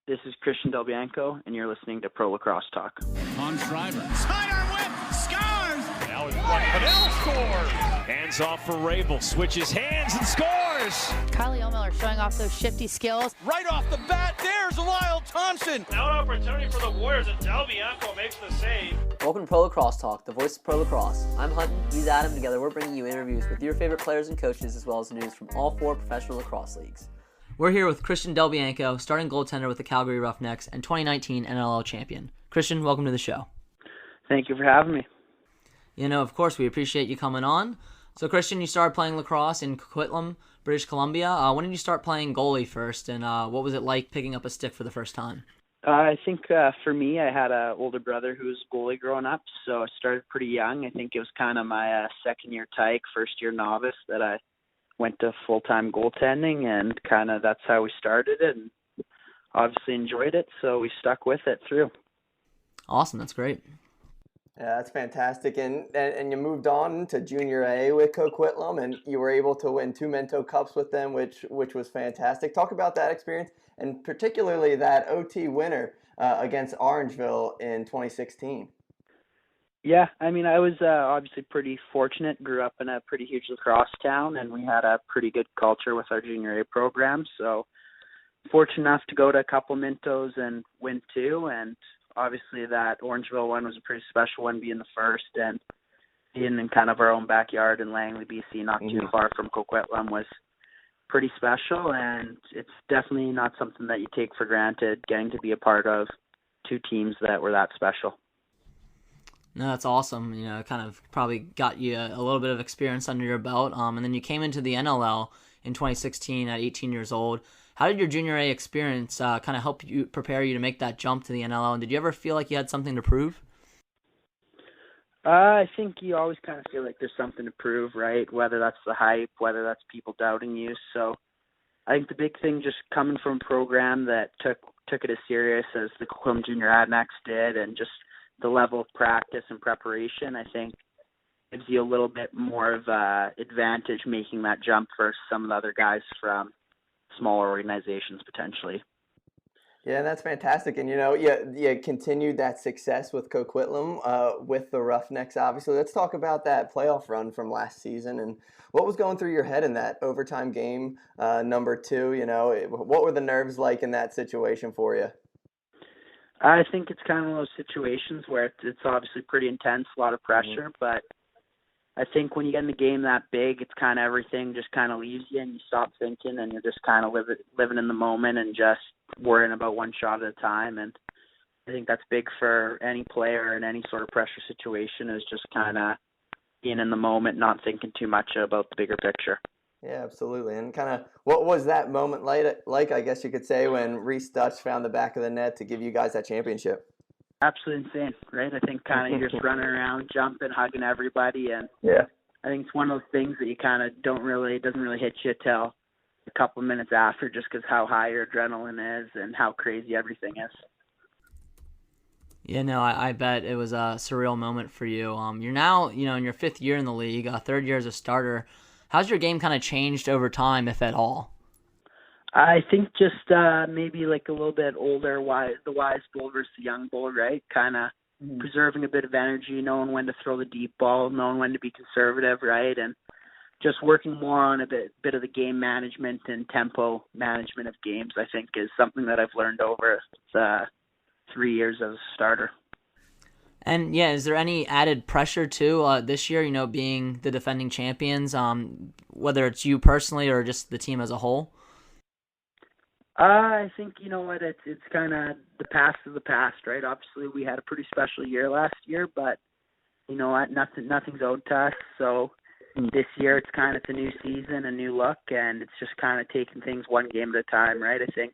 This is Christian Del Bianco, and you're listening to Pro Lacrosse Talk. On Schreiber. Sidearm whip! Scores! Now it's one. Padel scores! Hands off for Rabel. Switches hands and scores! Kylie O'Miller showing off those shifty skills. Right off the bat, there's Lyle Thompson! Out opportunity for the Warriors, and Del Bianco makes the save. Welcome to Pro Lacrosse Talk, the voice of Pro Lacrosse. I'm Hunton, he's Adam. Together we're bringing you interviews with your favorite players and coaches, as well as news from all 4 professional lacrosse leagues. We're here with Christian Del Bianco, starting goaltender with the Calgary Roughnecks and 2019 NLL Champion. Christian, welcome to the show. Thank you for having me. You know, of course, we appreciate you coming on. So, Christian, you started playing lacrosse in Coquitlam, British Columbia. When did you start playing goalie first, and what was it like picking up a stick for the first time? I think for me, I had an older brother who was goalie growing up, so I started pretty young. I think it was kind of my second-year tyke, first-year novice that I went to full-time goaltending, and kind of that's how we started it, and obviously enjoyed it, so we stuck with it through. Awesome, that's great. Yeah, that's fantastic. And you moved on to Junior A with Coquitlam, and you were able to win 2 Mento Cups with them, which was fantastic. Talk about that experience, and particularly that OT winner against Orangeville in 2016. Yeah, I mean, I was obviously pretty fortunate. Grew up in a pretty huge lacrosse town, and we had a pretty good culture with our Junior A program. So fortunate enough to go to a couple Mintos and win 2. And obviously that Orangeville one was a pretty special one, being the first, and being in kind of our own backyard in Langley, BC, not too far from Coquitlam, was pretty special. And it's definitely not something that you take for granted, getting to be a part of 2 teams that were that special. No, that's awesome. You know, it kind of probably got you a little bit of experience under your belt. And then you came into the NLL in 2016 at 18 years old. How did your Junior A experience kind of help you prepare you to make that jump to the NLL? And did you ever feel like you had something to prove? I think you always kind of feel like there's something to prove, right? Whether that's the hype, whether that's people doubting you. So I think the big thing, just coming from a program that took it as serious as the Coquitlam Junior Roughnecks did, and just the level of practice and preparation, I think gives you a little bit more of a advantage making that jump versus some of the other guys from smaller organizations potentially. Yeah, that's fantastic. And, you know, you continued that success with Coquitlam, with the Roughnecks, obviously. Let's talk about that playoff run from last season and what was going through your head in that overtime game, number 2. You know, what were the nerves like in that situation for you? I think it's kind of one of those situations where it's obviously pretty intense, a lot of pressure, but I think when you get in the game that big, it's kind of everything just kind of leaves you and you stop thinking, and you're just kind of living in the moment and just worrying about one shot at a time. And I think that's big for any player in any sort of pressure situation, is just kind of being in the moment, not thinking too much about the bigger picture. Yeah, absolutely. And kind of what was that moment like, I guess you could say, when Reese Dutch found the back of the net to give you guys that championship? Absolutely insane, right? I think kind of you're just running around, jumping, hugging everybody, and yeah, I think it's one of those things that you kind of doesn't really hit you till a couple of minutes after, just because how high your adrenaline is and how crazy everything is. Yeah, no, I bet it was a surreal moment for you. You're now, you know, in your 5th year in the league, 3rd year as a starter. How's your game kind of changed over time, if at all? I think just maybe like a little bit older, the wise bull versus the young bull, right? Kind of preserving a bit of energy, knowing when to throw the deep ball, knowing when to be conservative, right? And just working more on a bit of the game management and tempo management of games, I think, is something that I've learned over 3 years as a starter. And yeah, is there any added pressure too this year, you know, being the defending champions, whether it's you personally or just the team as a whole? I think, you know what, it's kind of the past is the past, right? Obviously, we had a pretty special year last year, but you know what, nothing's owed to us. So this year, it's kind of a new season, a new look, and it's just kind of taking things one game at a time, right? I think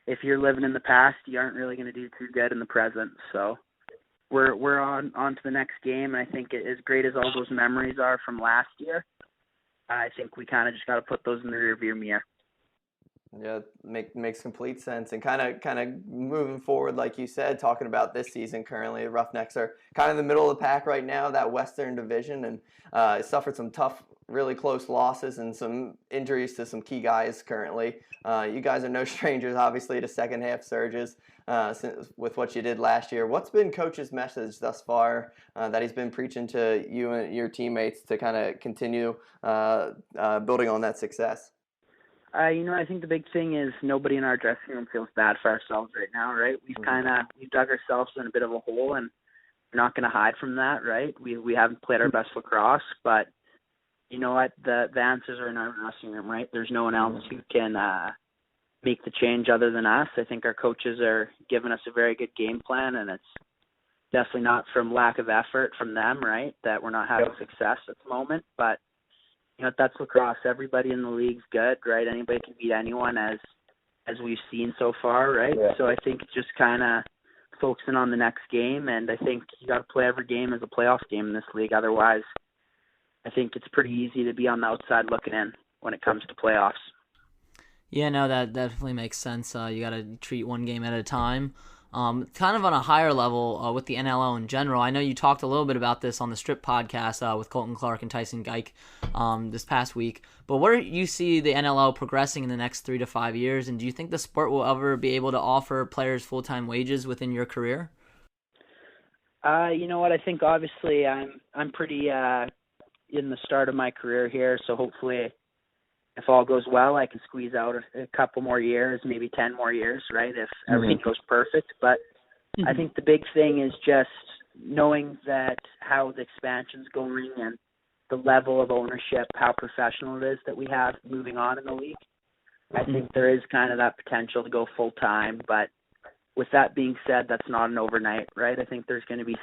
if you're living in the past, you aren't really going to do too good in the present. So we're on to the next game, and I think as great as all those memories are from last year, I think we kind of just got to put those in the rearview mirror. Yeah, makes complete sense. And kind of moving forward, like you said, talking about this season currently, the Roughnecks are kind of in the middle of the pack right now, that Western Division, and suffered some tough really close losses and some injuries to some key guys currently. You guys are no strangers, obviously, to second half surges with what you did last year. What's been Coach's message thus far that he's been preaching to you and your teammates to kind of continue building on that success? I think the big thing is nobody in our dressing room feels bad for ourselves right now, right? We've dug ourselves in a bit of a hole, and we're not going to hide from that, right? We haven't played our best lacrosse, but you know what? The answers are in our dressing room, right? There's no one else who can make the change other than us. I think our coaches are giving us a very good game plan, and it's definitely not from lack of effort from them, right? That we're not having success at the moment, but you know, that's lacrosse. Everybody in the league's good, right? Anybody can beat anyone, as we've seen so far, right? Yeah. So I think it's just kind of focusing on the next game, and I think you got to play every game as a playoff game in this league. Otherwise, I think it's pretty easy to be on the outside looking in when it comes to playoffs. Yeah, no, that definitely makes sense. You got to treat one game at a time. Kind of on a higher level with the NLL in general, I know you talked a little bit about this on the Strip podcast with Colton Clark and Tyson Geik this past week, but where do you see the NLL progressing in the next 3 to 5 years, and do you think the sport will ever be able to offer players full-time wages within your career? You know what, I think obviously I'm pretty in the start of my career here, so hopefully if all goes well, I can squeeze out a couple more years, maybe 10 more years, right, if everything goes perfect. But I think the big thing is just knowing that how the expansion's going and the level of ownership, how professional it is that we have moving on in the league. I think there is kind of that potential to go full-time, but with that being said, that's not an overnight, right? I think there's going to be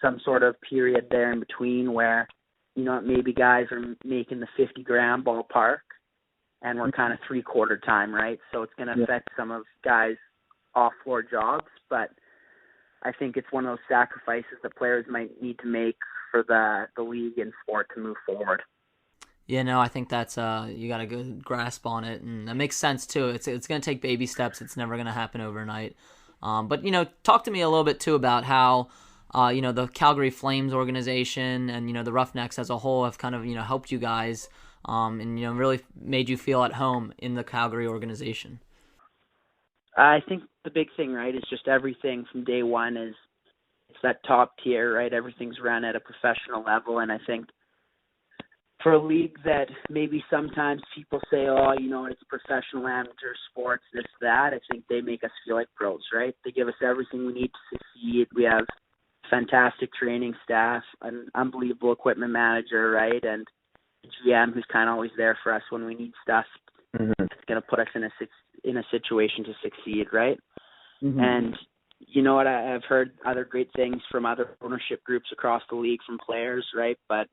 some sort of period there in between where, you know, maybe guys are making the 50 grand ballpark, and we're kind of three-quarter time, right? So it's going to affect some of guys' off-floor jobs, but I think it's one of those sacrifices that players might need to make for the league and sport to move forward. Yeah, no, I think that's you got a good grasp on it, and that makes sense too. It's going to take baby steps. It's never going to happen overnight. But you know, talk to me a little bit too about how you know, the Calgary Flames organization and, you know, the Roughnecks as a whole have kind of, you know, helped you guys and, you know, really made you feel at home in the Calgary organization. I think the big thing, right, is just everything from day one is it's that top tier, right? Everything's run at a professional level, and I think for a league that maybe sometimes people say, oh, you know, it's professional amateur sports, this, that, I think they make us feel like pros, right? They give us everything we need to succeed. We have fantastic training staff, an unbelievable equipment manager, right, and a GM who's kind of always there for us when we need stuff. It's going to put us in a situation to succeed, right? And you know what, I've heard other great things from other ownership groups across the league from players, right? But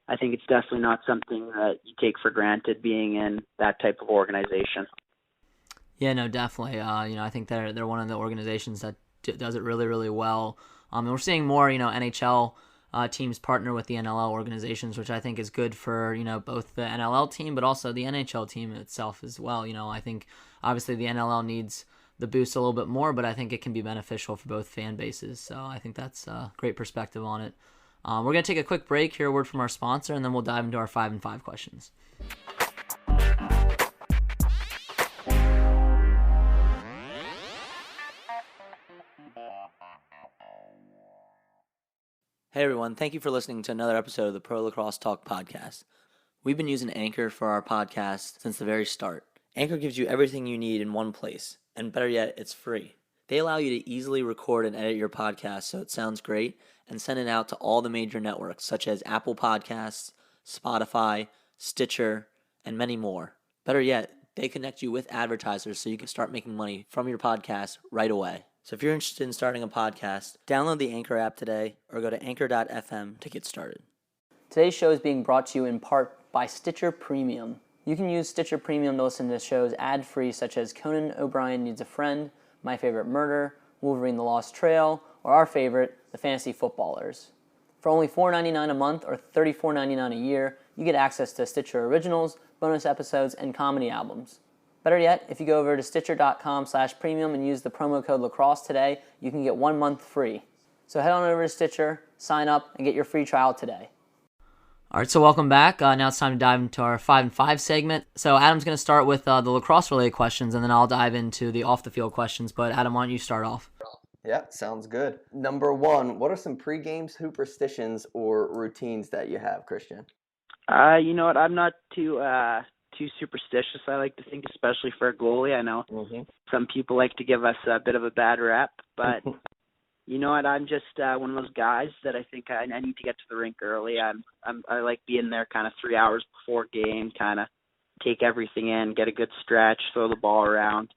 I think it's definitely not something that you take for granted being in that type of organization. Yeah, no, definitely. You know, I think they're one of the organizations that does it really, really well. And we're seeing more, you know, NHL teams partner with the NLL organizations, which I think is good for, you know, both the NLL team, but also the NHL team itself as well. You know, I think obviously the NLL needs the boost a little bit more, but I think it can be beneficial for both fan bases. So I think that's a great perspective on it. We're going to take a quick break, hear a word from our sponsor, and then we'll dive into our 5 and 5 questions. Hey everyone, thank you for listening to another episode of the Pro Lacrosse Talk podcast. We've been using Anchor for our podcast since the very start. Anchor gives you everything you need in one place, and better yet, it's free. They allow you to easily record and edit your podcast so it sounds great and send it out to all the major networks such as Apple Podcasts, Spotify, Stitcher, and many more. Better yet, they connect you with advertisers so you can start making money from your podcast right away. So if you're interested in starting a podcast, download the Anchor app today or go to anchor.fm to get started. Today's show is being brought to you in part by Stitcher Premium. You can use Stitcher Premium to listen to shows ad-free such as Conan O'Brien Needs a Friend, My Favorite Murder, Wolverine the Lost Trail, or our favorite, The Fantasy Footballers. For only $4.99 a month or $34.99 a year, you get access to Stitcher Originals, bonus episodes, and comedy albums. Better yet, if you go over to Stitcher.com/premium and use the promo code lacrosse today, you can get 1 month free. So head on over to Stitcher, sign up, and get your free trial today. All right, so welcome back. Now it's time to dive into our 5 and 5 segment. So Adam's going to start with the lacrosse-related questions, and then I'll dive into the off-the-field questions. But Adam, why don't you start off? Yeah, sounds good. Number 1, what are some pre-game superstitions or routines that you have, Christian? You know what? I'm not too superstitious. I like to think, especially for a goalie. I know some people like to give us a bit of a bad rep, but you know what? I'm just one of those guys that I think I need to get to the rink early. I like being there kind of 3 hours before game, kind of take everything in, get a good stretch, throw the ball around.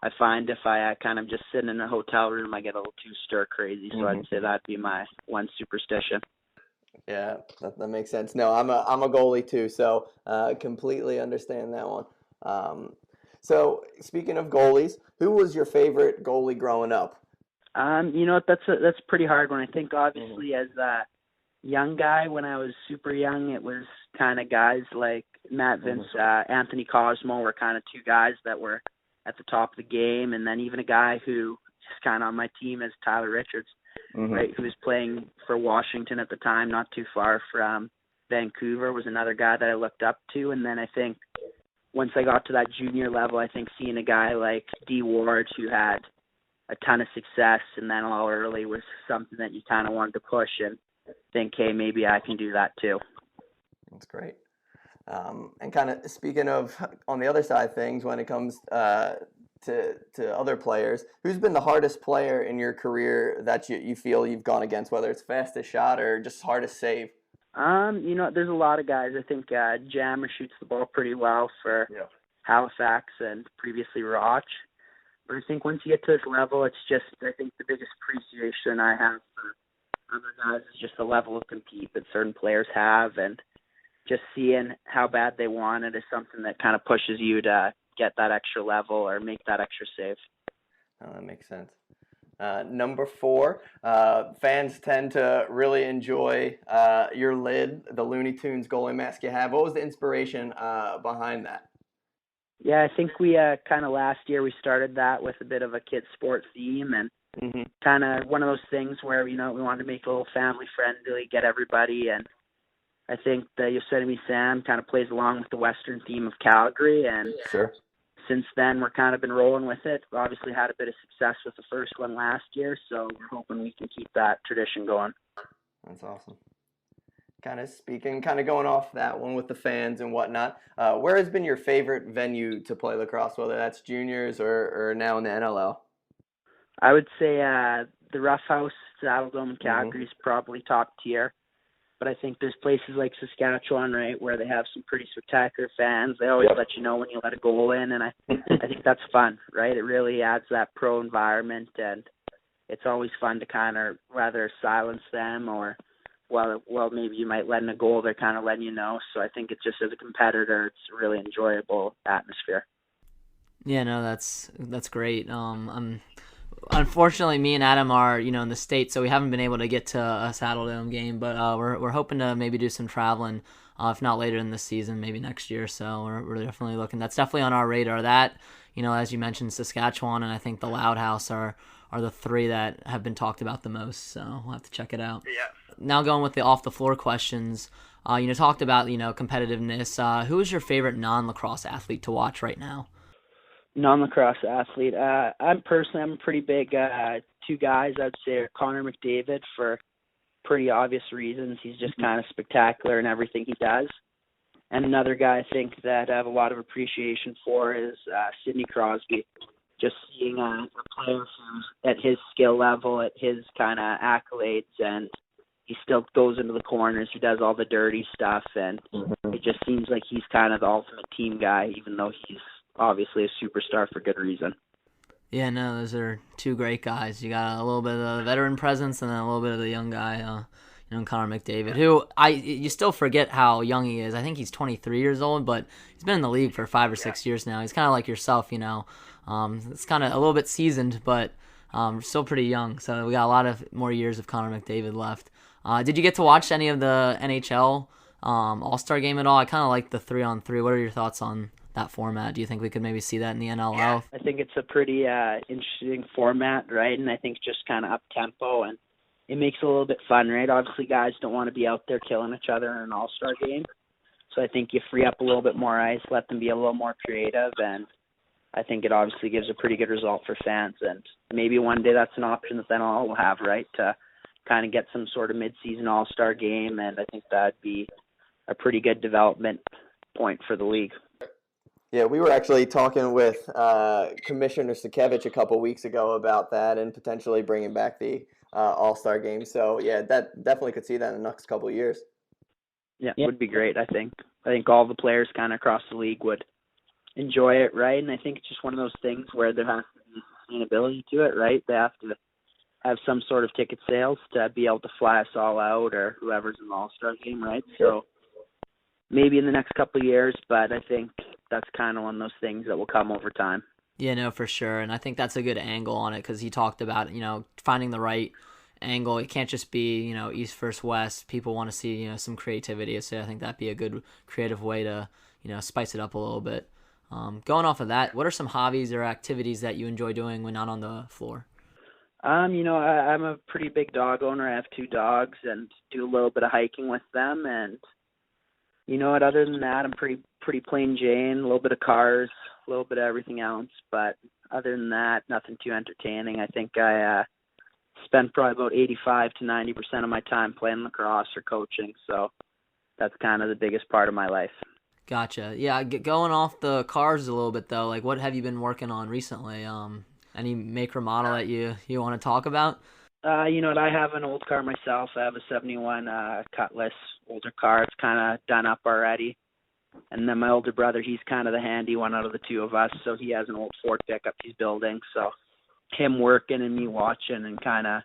I find if I kind of just sit in a hotel room, I get a little too stir crazy. So I'd say that'd be my one superstition. Yeah, that makes sense. No, I'm a goalie too, so completely understand that one. So speaking of goalies, who was your favorite goalie growing up? You know what? That's a pretty hard one. I think obviously as a young guy, when I was super young, it was kind of guys like Matt Vince, Anthony Cosmo were kind of two guys that were at the top of the game, and then even a guy who is kind of on my team is Tyler Richards, right, who was playing for Washington at the time, not too far from Vancouver, was another guy that I looked up to. And then I think once I got to that junior level, I think seeing a guy like D. Ward who had a ton of success and then all early was something that you kind of wanted to push and think, hey, maybe I can do that too. That's great. And kind of speaking of on the other side of things, when it comes to other players, who's been the hardest player in your career that you feel you've gone against, whether it's fastest shot or just hardest save? You know, there's a lot of guys. I think Jammer shoots the ball pretty well for Halifax and previously Roch. But I think once you get to this level, it's just, I think the biggest appreciation I have for other guys is just the level of compete that certain players have, and just seeing how bad they want it is something that kind of pushes you to get that extra level or make that extra save. Oh, that makes sense. Number 4, fans tend to really enjoy your lid, the Looney Tunes goalie mask you have. What was the inspiration behind that? Yeah, I think we kind of last year we started that with a bit of a kid sport theme, and kind of one of those things where, you know, we wanted to make it a little family friendly, get everybody, and I think the Yosemite Sam kind of plays along with the Western theme of Calgary, and since then we're kind of been rolling with it. We obviously had a bit of success with the first one last year, so we're hoping we can keep that tradition going. That's awesome. Kind of going off that one with the fans and whatnot, where has been your favorite venue to play lacrosse, whether that's juniors or now in the NLL? I would say the Rough House, Saddle Dome in Calgary is probably top tier. But I think there's places like Saskatchewan, right, where they have some pretty spectacular fans. They always let you know when you let a goal in, and I think that's fun, right? It really adds that pro environment, and it's always fun to kind of rather silence them or, well, maybe you might let in a goal, they're kind of letting you know. So I think it's just as a competitor, it's a really enjoyable atmosphere. Yeah, no, that's great. Unfortunately, me and Adam are, in the States, so we haven't been able to get to a Saddle Dome game, but we're hoping to maybe do some traveling, if not later in the season, maybe next year. So we're definitely looking. That's definitely on our radar. That, as you mentioned, Saskatchewan and I think the Loud House are the 3 that have been talked about the most. So we'll have to check it out. Yeah. Now going with the off the floor questions. Talked about competitiveness. Who is your favorite non-lacrosse athlete to watch right now? Non-lacrosse athlete. I'm a pretty big 2 guys. I'd say Connor McDavid for pretty obvious reasons. He's just kind of spectacular in everything he does. And another guy I think that I have a lot of appreciation for is Sidney Crosby. Just seeing a player who's at his skill level, at his kind of accolades, and he still goes into the corners. He does all the dirty stuff, and it just seems like he's kind of the ultimate team guy, even though he's obviously a superstar for good reason. Yeah, no, those are 2 great guys. You got a little bit of the veteran presence and then a little bit of the young guy, Connor McDavid, who you still forget how young he is. I think he's 23 years old, but he's been in the league for 5 or 6 years now. He's kind of like yourself, It's kind of a little bit seasoned, but still pretty young. So we got a lot of more years of Connor McDavid left. Did you get to watch any of the NHL All-Star game at all? I kind of like the 3-on-3. What are your thoughts on that format? Do you think we could maybe see that in the NLL? Yeah, I think it's a pretty interesting format, right? And I think just kind of up-tempo, and it makes it a little bit fun, right? Obviously, guys don't want to be out there killing each other in an all-star game. So I think you free up a little bit more ice, let them be a little more creative, and I think it obviously gives a pretty good result for fans. And maybe one day that's an option that then I'll have, right, to kind of get some sort of mid-season all-star game, and I think that'd be a pretty good development point for the league. Yeah, we were actually talking with Commissioner Sakevich a couple weeks ago about that and potentially bringing back the All-Star game. So, yeah, that definitely could see that in the next couple of years. Yeah, it would be great, I think. I think all the players kind of across the league would enjoy it, right? And I think it's just one of those things where there has to be sustainability to it, right? They have to have some sort of ticket sales to be able to fly us all out or whoever's in the All-Star game, right? Sure. So maybe in the next couple of years, but I think that's kind of one of those things that will come over time. Yeah, no, for sure. And I think that's a good angle on it because he talked about, finding the right angle. It can't just be, East versus West. People want to see, some creativity. So I think that'd be a good creative way to, spice it up a little bit. Going off of that, what are some hobbies or activities that you enjoy doing when not on the floor? I'm a pretty big dog owner. I have 2 dogs and do a little bit of hiking with them. And you know what, other than that, I'm pretty plain Jane, a little bit of cars, a little bit of everything else. But other than that, nothing too entertaining. I think I spend probably about 85 to 90% of my time playing lacrosse or coaching. So that's kind of the biggest part of my life. Gotcha. Yeah, going off the cars a little bit, though, like what have you been working on recently? Any make or model that you want to talk about? You know what, I have an old car myself. I have a 71 Cutlass older car. It's kind of done up already. And then my older brother, he's kind of the handy one out of the 2 of us, so he has an old Ford pickup he's building. So him working and me watching and kind of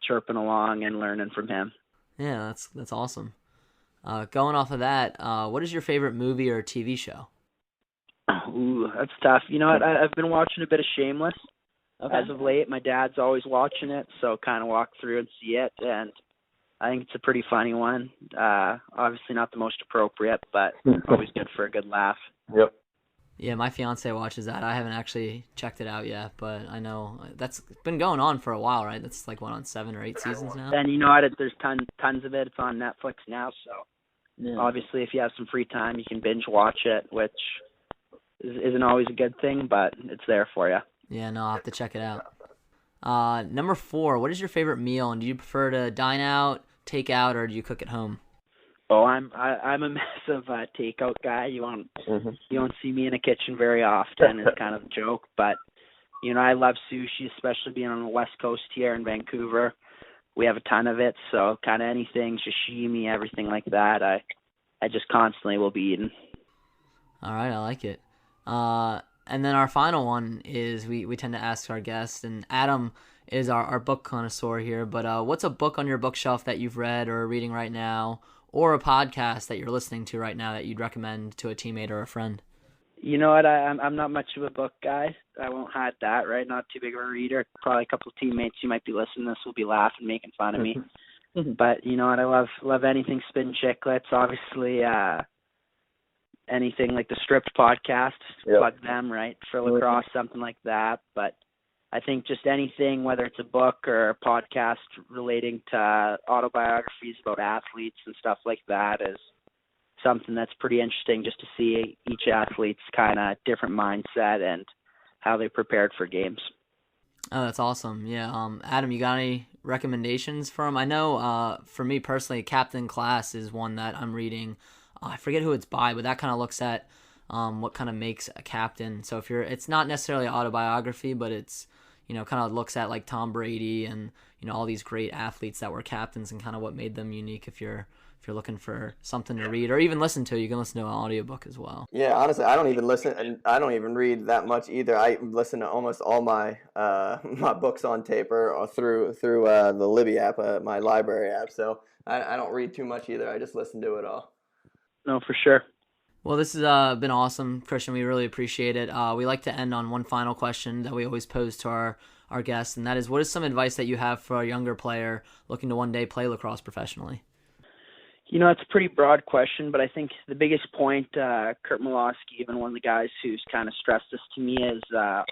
chirping along and learning from him. Yeah, that's awesome. Going off of that, what is your favorite movie or TV show? Ooh, that's tough. You know what, I've been watching a bit of Shameless. Okay. As of late. My dad's always watching it, so kind of walk through and see it, and I think it's a pretty funny one. Obviously not the most appropriate, but always good for a good laugh. Yep. Yeah, my fiance watches that. I haven't actually checked it out yet, but I know that's been going on for a while, right? That's like on 7 or 8 seasons now. And you know what? There's tons of it. It's on Netflix now, so obviously if you have some free time, you can binge watch it, which isn't always a good thing, but it's there for you. Yeah, no, I'll have to check it out. Number 4, what is your favorite meal, and do you prefer to dine out, take out, or do you cook at home? Oh, I'm a massive takeout guy. You won't see me in a kitchen very often. It's kind of a joke, but I love sushi, especially being on the West Coast here in Vancouver. We have a ton of it, so kind of anything, sashimi, everything like that. I just constantly will be eating. All right, I like it. And then our final one is we tend to ask our guests, and Adam is our book connoisseur here, but what's a book on your bookshelf that you've read or are reading right now, or a podcast that you're listening to right now that you'd recommend to a teammate or a friend? You know what, I'm not much of a book guy. I won't hide that, right? Not too big of a reader. Probably a couple of teammates who might be listening to this will be laughing, making fun of me. But you know what, I love anything Spin Chicklets, obviously. Anything like the Stripped podcast, plug them, right, for lacrosse, something like that. But I think just anything, whether it's a book or a podcast relating to autobiographies about athletes and stuff like that, is something that's pretty interesting just to see each athlete's kind of different mindset and how they prepared for games. Oh, that's awesome. Yeah. Adam, you got any recommendations for him? I know for me personally, Captain Class is one that I'm reading. I forget who it's by, but that kind of looks at what kind of makes a captain. So it's not necessarily autobiography, but it's, kind of looks at like Tom Brady and, all these great athletes that were captains and kind of what made them unique. If you're looking for something to read or even listen to, you can listen to an audiobook as well. Yeah, honestly, I don't even listen and I don't even read that much either. I listen to almost all my my books on tape or through the Libby app, my library app. So I don't read too much either. I just listen to it all. No, for sure. Well, this has been awesome, Christian. We really appreciate it. We like to end on one final question that we always pose to our guests, and that is, what is some advice that you have for a younger player looking to one day play lacrosse professionally? It's a pretty broad question, but I think the biggest point, Kurt Malosky, even one of the guys who's kind of stressed this to me, is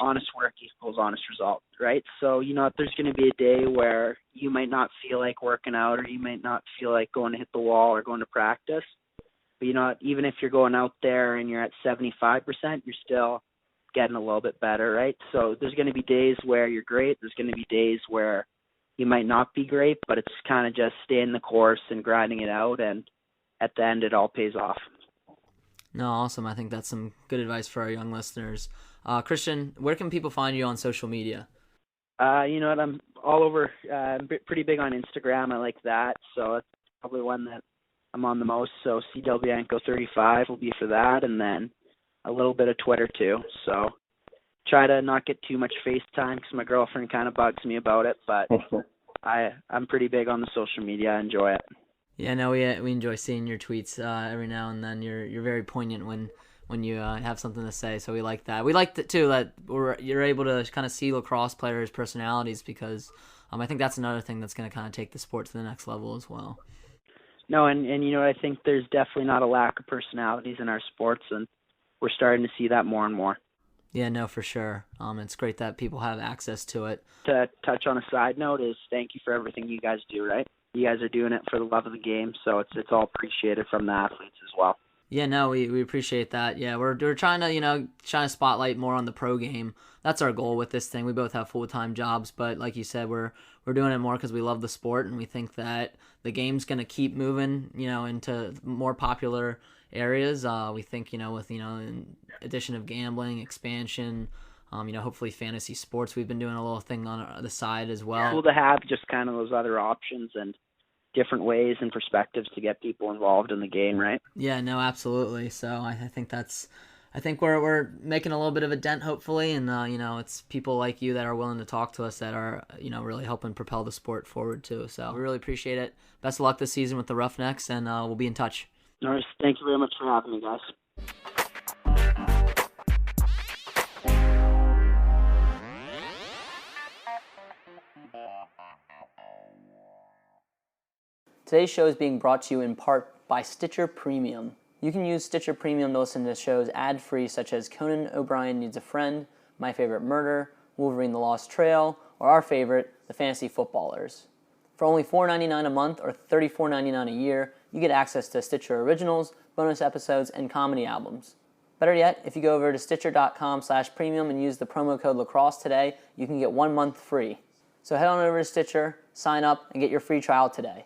honest work equals honest result, right? So, if there's going to be a day where you might not feel like working out or you might not feel like going to hit the wall or going to practice, but, even if you're going out there and you're at 75%, you're still getting a little bit better, right? So there's going to be days where you're great. There's going to be days where you might not be great, but it's kind of just staying the course and grinding it out, and at the end, it all pays off. No, awesome. I think that's some good advice for our young listeners. Christian, where can people find you on social media? I'm all over. I'm pretty big on Instagram. I like that, so it's probably one that I'm on the most. So Del Bianco 35 will be for that, and then a little bit of Twitter too. So try to not get too much FaceTime because my girlfriend kind of bugs me about it, but I'm pretty big on the social media. I enjoy it. Yeah, no, we enjoy seeing your tweets every now and then. You're very poignant when you have something to say, so we like that. We like that too, that you're able to kind of see lacrosse players' personalities, because I think that's another thing that's going to kind of take the sport to the next level as well. No, and I think there's definitely not a lack of personalities in our sports, and we're starting to see that more and more. Yeah, no, for sure. It's great that people have access to it. To touch on a side note is thank you for everything you guys do, right? You guys are doing it for the love of the game, so it's all appreciated from the athletes as well. Yeah, no, we appreciate that. Yeah, we're trying to spotlight more on the pro game. That's our goal with this thing. We both have full-time jobs, but like you said, we're doing it more because we love the sport, and we think that the game's going to keep moving, into more popular areas. We think, with, in addition of gambling, expansion, hopefully fantasy sports. We've been doing a little thing on the side as well. Cool to have just kind of those other options and different ways and perspectives to get people involved in the game, right? Yeah, no, absolutely. So I think we're making a little bit of a dent, hopefully, and it's people like you that are willing to talk to us that are really helping propel the sport forward too. So we really appreciate it. Best of luck this season with the Roughnecks, and we'll be in touch. All right, thank you very much for having me, guys. Today's show is being brought to you in part by Stitcher Premium. You can use Stitcher Premium to listen to shows ad-free such as Conan O'Brien Needs a Friend, My Favorite Murder, Wolverine the Lost Trail, or our favorite, The Fantasy Footballers. For only $4.99 a month or $34.99 a year, you get access to Stitcher Originals, bonus episodes, and comedy albums. Better yet, if you go over to Stitcher.com/premium and use the promo code LACROSSE today, you can get 1 month free. So head on over to Stitcher, sign up, and get your free trial today.